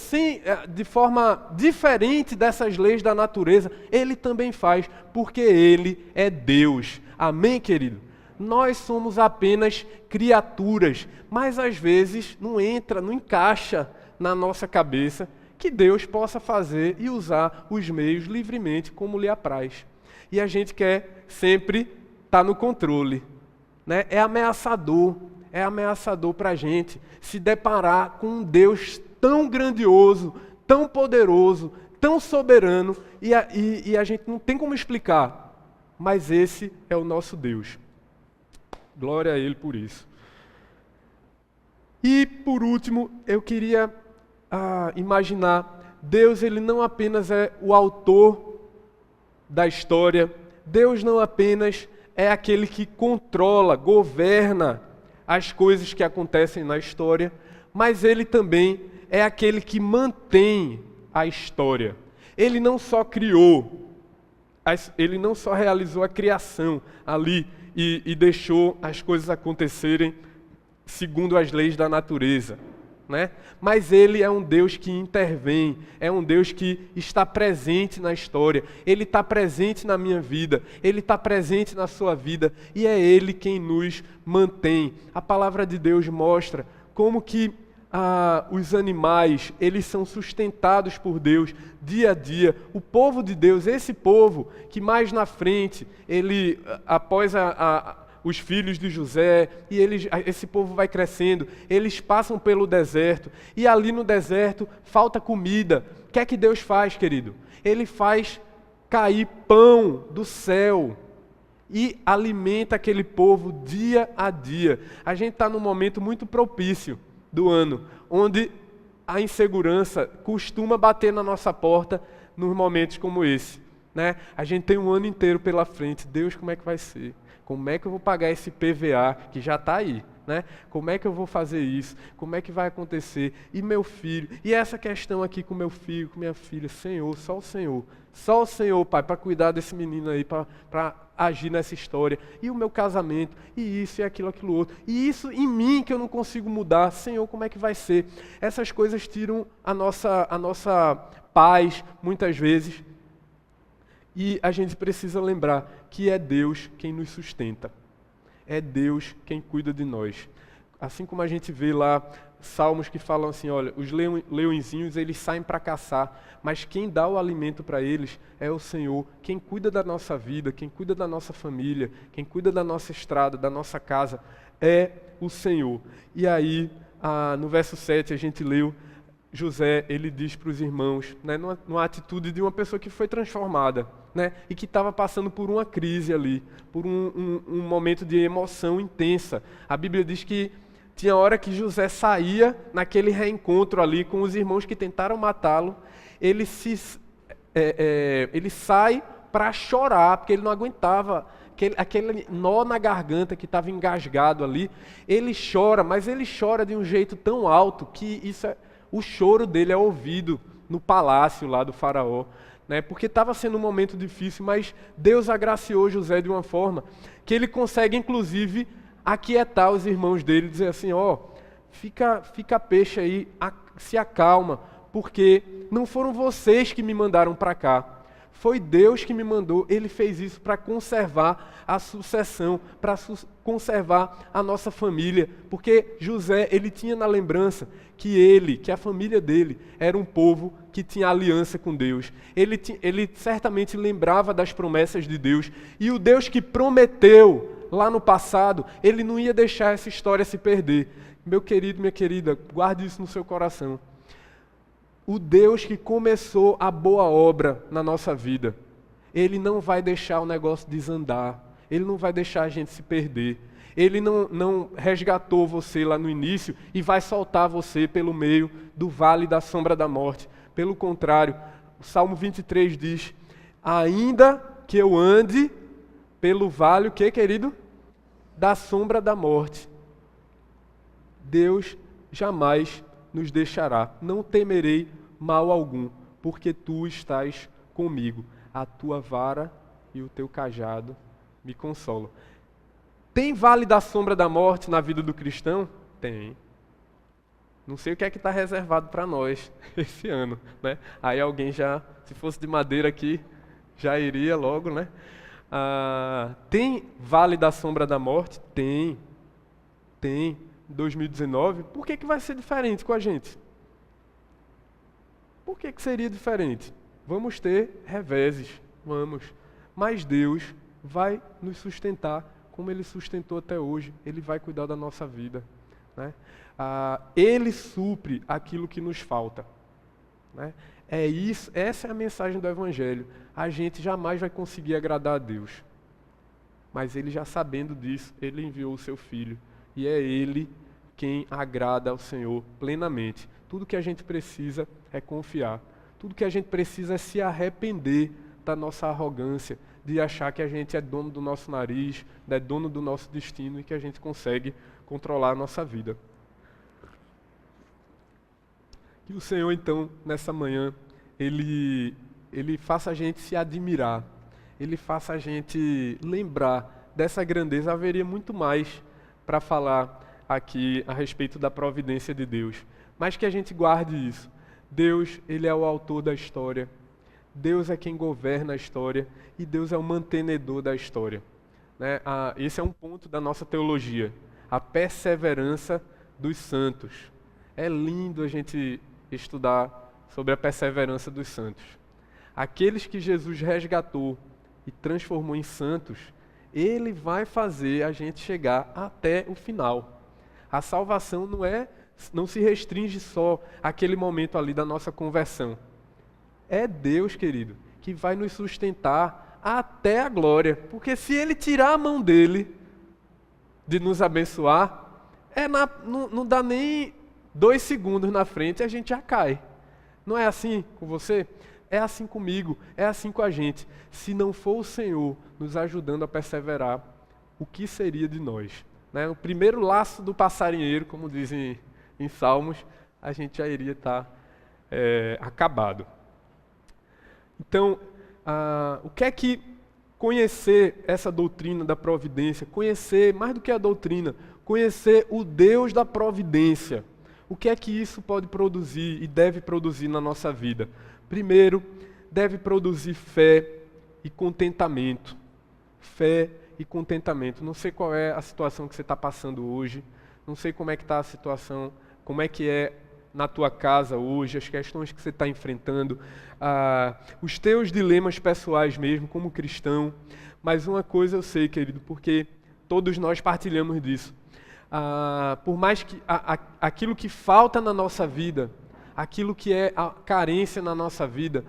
de forma diferente dessas leis da natureza, Ele também faz, porque Ele é Deus. Amém, querido? Nós somos apenas criaturas, mas às vezes não encaixa na nossa cabeça que Deus possa fazer e usar os meios livremente como lhe apraz. E a gente quer sempre estar no controle, né? É ameaçador para a gente se deparar com um Deus tão grandioso, tão poderoso, tão soberano, e a gente não tem como explicar, mas esse é o nosso Deus. Glória a Ele por isso. E por último, eu queria imaginar, Deus, ele não apenas é o autor da história, Deus não apenas é aquele que controla, governa as coisas que acontecem na história, mas ele também é aquele que mantém a história. Ele não só criou, ele não só realizou a criação ali e deixou as coisas acontecerem segundo as leis da natureza, né? Mas Ele é um Deus que intervém, é um Deus que está presente na história, Ele está presente na minha vida, Ele está presente na sua vida, e é Ele quem nos mantém. A palavra de Deus mostra como que os animais, eles são sustentados por Deus dia a dia. O povo de Deus, esse povo que mais na frente, ele, após os filhos de José, e esse povo vai crescendo, eles passam pelo deserto, e ali no deserto falta comida. O que é que Deus faz, querido? Ele faz cair pão do céu e alimenta aquele povo dia a dia. A gente está num momento muito propício do ano, onde a insegurança costuma bater na nossa porta nos momentos como esse, né? A gente tem um ano inteiro pela frente. Deus, como é que vai ser? Como é que eu vou pagar esse PVA que já está aí, né? Como é que eu vou fazer isso? Como é que vai acontecer? E meu filho? E essa questão aqui com meu filho, com minha filha? Senhor, só o Senhor, Pai, para cuidar desse menino aí, para agir nessa história. E o meu casamento, e isso, e aquilo outro. E isso em mim que eu não consigo mudar. Senhor, como é que vai ser? Essas coisas tiram a nossa paz, muitas vezes. E a gente precisa lembrar que é Deus quem nos sustenta. É Deus quem cuida de nós. Assim como a gente vê lá salmos que falam assim, olha, os leõezinhos eles saem para caçar, mas quem dá o alimento para eles é o Senhor. Quem cuida da nossa vida, quem cuida da nossa família, quem cuida da nossa estrada, da nossa casa, é o Senhor. E aí, no verso 7 a gente leu, José, ele diz para os irmãos, né, numa atitude de uma pessoa que foi transformada, né, e que estava passando por uma crise ali, por um momento de emoção intensa. A Bíblia diz que tinha hora que José saía naquele reencontro ali com os irmãos que tentaram matá-lo, ele sai para chorar, porque ele não aguentava aquele nó na garganta que estava engasgado ali. Ele chora, mas ele chora de um jeito tão alto que o choro dele é ouvido no palácio lá do faraó, né? Porque estava sendo um momento difícil, mas Deus agraciou José de uma forma que ele consegue, inclusive, aquietar os irmãos dele, dizer assim, fica peixe aí, se acalma, porque não foram vocês que me mandaram para cá, foi Deus que me mandou. Ele fez isso para conservar a sucessão, para conservar a nossa família, porque José, ele tinha na lembrança que a família dele era um povo que tinha aliança com Deus. Ele certamente lembrava das promessas de Deus, e o Deus que prometeu lá no passado, ele não ia deixar essa história se perder. Meu querido, minha querida, guarde isso no seu coração. O Deus que começou a boa obra na nossa vida, Ele não vai deixar o negócio desandar, Ele não vai deixar a gente se perder. Ele não resgatou você lá no início e vai soltar você pelo meio do vale da sombra da morte. Pelo contrário, o Salmo 23 diz, ainda que eu ande pelo vale, o que, querido? Da sombra da morte. Deus jamais nos deixará. Não temerei mal algum, porque tu estás comigo. A tua vara e o teu cajado me consolam. Tem vale da sombra da morte na vida do cristão? Tem. Não sei o que é que está reservado para nós esse ano, né? Aí alguém já, se fosse de madeira aqui, já iria logo, né? Tem vale da sombra da morte? Tem. 2019, por que vai ser diferente com a gente? Por que seria diferente? Vamos ter reveses, vamos. Mas Deus vai nos sustentar como Ele sustentou até hoje. Ele vai cuidar da nossa vida, né? Ele supre aquilo que nos falta, né? É isso, essa é a mensagem do Evangelho. A gente jamais vai conseguir agradar a Deus. Mas Ele, já sabendo disso, Ele enviou o Seu Filho. E é Ele quem agrada ao Senhor plenamente. Tudo que a gente precisa é confiar. Tudo que a gente precisa é se arrepender da nossa arrogância, de achar que a gente é dono do nosso nariz, é dono do nosso destino e que a gente consegue controlar a nossa vida. Que o Senhor, então, nessa manhã, Ele faça a gente se admirar, Ele faça a gente lembrar dessa grandeza. Haveria muito mais para falar aqui a respeito da providência de Deus, mas que a gente guarde isso. Deus, Ele é o autor da história, Deus é quem governa a história e Deus é o mantenedor da história, né? Esse é um ponto da nossa teologia, a perseverança dos santos. É lindo a gente estudar sobre a perseverança dos santos. Aqueles que Jesus resgatou e transformou em santos, Ele vai fazer a gente chegar até o final. A salvação não se restringe só àquele momento ali da nossa conversão. É Deus, querido, que vai nos sustentar até a glória. Porque se Ele tirar a mão dele de nos abençoar, não dá nem 2 segundos na frente e a gente já cai. Não é assim com você? É assim comigo, é assim com a gente. Se não for o Senhor nos ajudando a perseverar, o que seria de nós? Né? O primeiro laço do passarinheiro, como dizem em Salmos, a gente já iria estar acabado. Então, o que é que conhecer essa doutrina da providência, conhecer mais do que a doutrina, conhecer o Deus da providência, o que é que isso pode produzir e deve produzir na nossa vida? Primeiro, deve produzir fé e contentamento. Fé e contentamento. Não sei qual é a situação que você está passando hoje, não sei como é que está a situação, como é que é na tua casa hoje, as questões que você está enfrentando, os teus dilemas pessoais mesmo, como cristão. Mas uma coisa eu sei, querido, porque todos nós partilhamos disso. Por mais que aquilo que falta na nossa vida, aquilo que é a carência na nossa vida,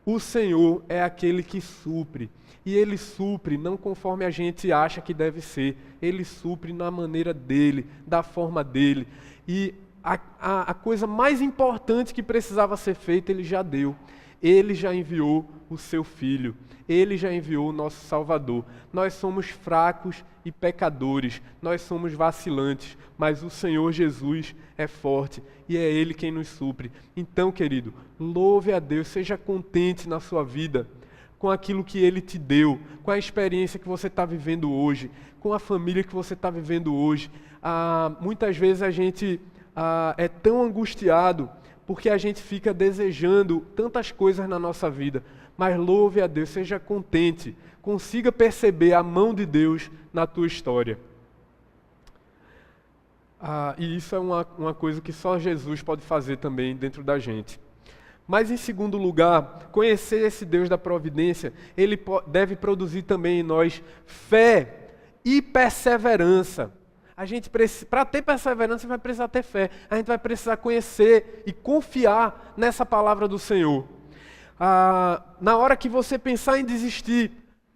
o Senhor é aquele que supre. E Ele supre não conforme a gente acha que deve ser. Ele supre na maneira dEle, da forma dEle. E a coisa mais importante que precisava ser feita, Ele já deu. Ele já enviou o Seu Filho. Ele já enviou o nosso Salvador. Nós somos fracos e pecadores. Nós somos vacilantes. Mas o Senhor Jesus é forte. E é Ele quem nos supre. Então, querido, louve a Deus. Seja contente na sua vida com aquilo que Ele te deu, com a experiência que você está vivendo hoje, com a família que você está vivendo hoje. Muitas vezes a gente é tão angustiado porque a gente fica desejando tantas coisas na nossa vida. Mas louve a Deus, seja contente, consiga perceber a mão de Deus na tua história. E isso é uma coisa que só Jesus pode fazer também dentro da gente. Mas em segundo lugar, conhecer esse Deus da providência, Ele deve produzir também em nós fé e perseverança. Para ter perseverança, vai precisar ter fé. A gente vai precisar conhecer e confiar nessa palavra do Senhor. Na hora que você pensar em desistir,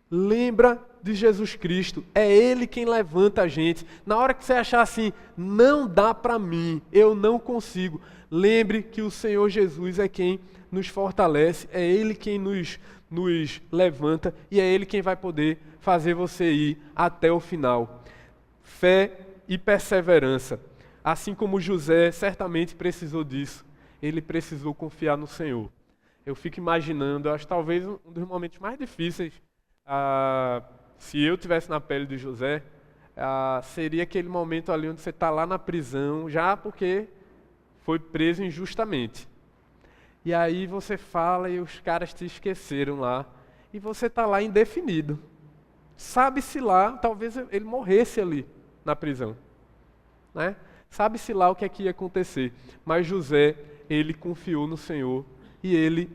lembra de Jesus Cristo. É Ele quem levanta a gente. Na hora que você achar assim, não dá para mim, eu não consigo, lembre que o Senhor Jesus é quem nos fortalece, é Ele quem nos levanta e é Ele quem vai poder fazer você ir até o final. Fé e perseverança. Assim como José certamente precisou disso, ele precisou confiar no Senhor. Eu fico imaginando, acho talvez um dos momentos mais difíceis, se eu tivesse na pele de José, seria aquele momento ali onde você está lá na prisão, já porque foi preso injustamente. E aí você fala e os caras te esqueceram lá, e você está lá indefinido. Sabe-se lá, talvez ele morresse ali na prisão, né? Sabe-se lá o que é que ia acontecer, mas José, ele confiou no Senhor e ele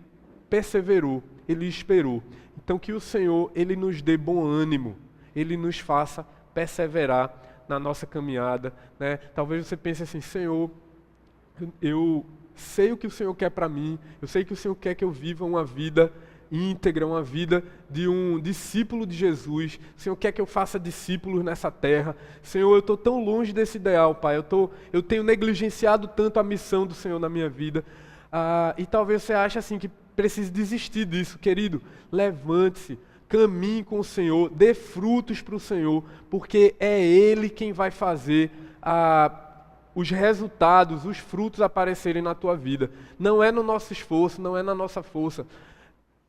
perseverou, ele esperou. Então que o Senhor, ele nos dê bom ânimo, ele nos faça perseverar na nossa caminhada, né? Talvez você pense assim, Senhor, eu sei o que o Senhor quer para mim, eu sei que o Senhor quer que eu viva uma vida íntegra, uma vida de um discípulo de Jesus. O Senhor quer que eu faça discípulos nessa terra. Senhor, eu estou tão longe desse ideal, Pai. Eu tenho negligenciado tanto a missão do Senhor na minha vida. E talvez você ache assim que precise desistir disso. Querido, levante-se, caminhe com o Senhor, dê frutos para o Senhor, porque é Ele quem vai fazer os resultados, os frutos aparecerem na tua vida. Não é no nosso esforço, não é na nossa força.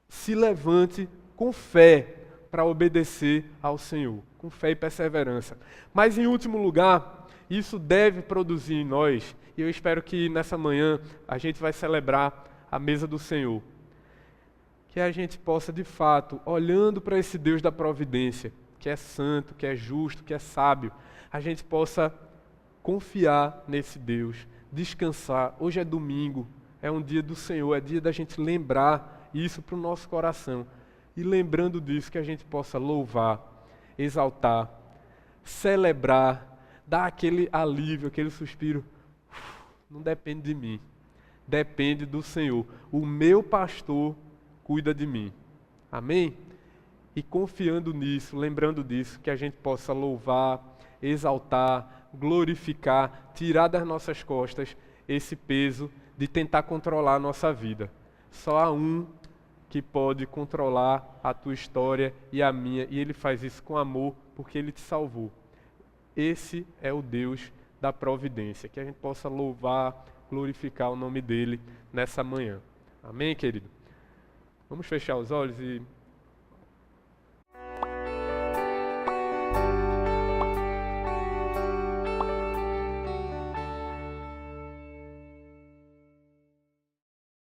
Se levante com fé para obedecer ao Senhor, com fé e perseverança. Mas em último lugar, isso deve produzir em nós, e eu espero que nessa manhã a gente vai celebrar a mesa do Senhor, que a gente possa de fato, olhando para esse Deus da providência, que é santo, que é justo, que é sábio, a gente possa confiar nesse Deus, descansar. Hoje é domingo, é um dia do Senhor, é dia da gente lembrar isso para o nosso coração. E lembrando disso, que a gente possa louvar, exaltar, celebrar, dar aquele alívio, aquele suspiro. Não depende de mim, depende do Senhor. O meu pastor cuida de mim. Amém? E confiando nisso, lembrando disso, que a gente possa louvar, exaltar, glorificar, tirar das nossas costas esse peso de tentar controlar a nossa vida. Só há um que pode controlar a tua história e a minha, e Ele faz isso com amor, porque Ele te salvou. Esse é o Deus da providência, que a gente possa louvar, glorificar o nome dEle nessa manhã. Amém, querido? Vamos fechar os olhos e